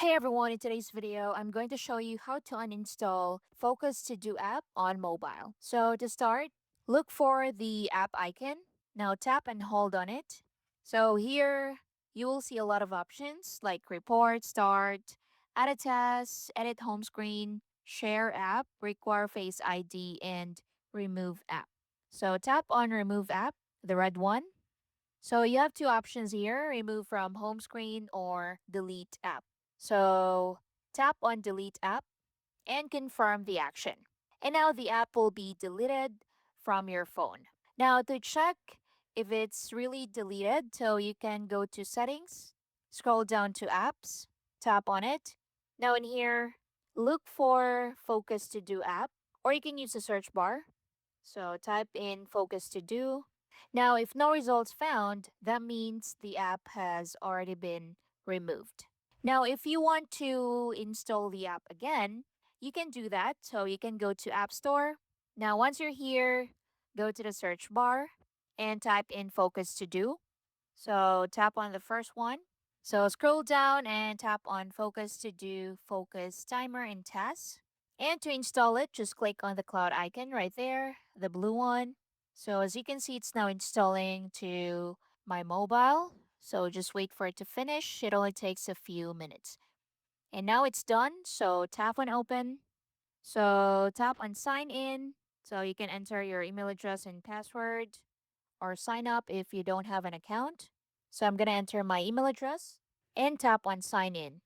Hey everyone, in today's video, I'm going to show you how to uninstall Focus To Do app on mobile. So to start, look for the app icon. Now tap and hold on it. So here, you will see a lot of options like report, start, add a task, edit home screen, share app, require face ID, and remove app. So tap on remove app, the red one. So you have two options here, remove from home screen or delete app. So tap on delete app and confirm the action. And now the app will be deleted from your phone. Now to check if it's really deleted, so you can go to settings, scroll down to apps, tap on it. Now in here, look for Focus To Do app, or you can use the search bar. So type in Focus To Do. Now, if no results found, that means the app has already been removed. Now, if you want to install the app again, you can do that. So you can go to App Store. Now, once you're here, go to the search bar and type in Focus To Do. So tap on the first one. So scroll down and tap on Focus To Do, Focus Timer and Tasks. And to install it, just click on the cloud icon right there, the blue one. So as you can see, it's now installing to my mobile. So just wait for it to finish. It only takes a few minutes. And now it's done. So tap on open. So tap on sign in. So you can enter your email address and password or sign up if you don't have an account. So I'm going to enter my email address and tap on sign in.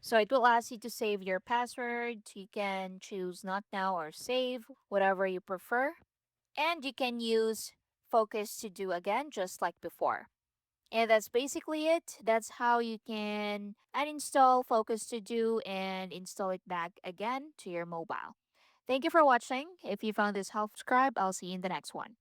So it will ask you to save your password. You can choose not now or save, whatever you prefer. And you can use Focus To Do again, just like before. And that's basically it. That's how you can uninstall Focus To Do and install it back again to your mobile. Thank you for watching. If you found this helpful, subscribe. I'll see you in the next one.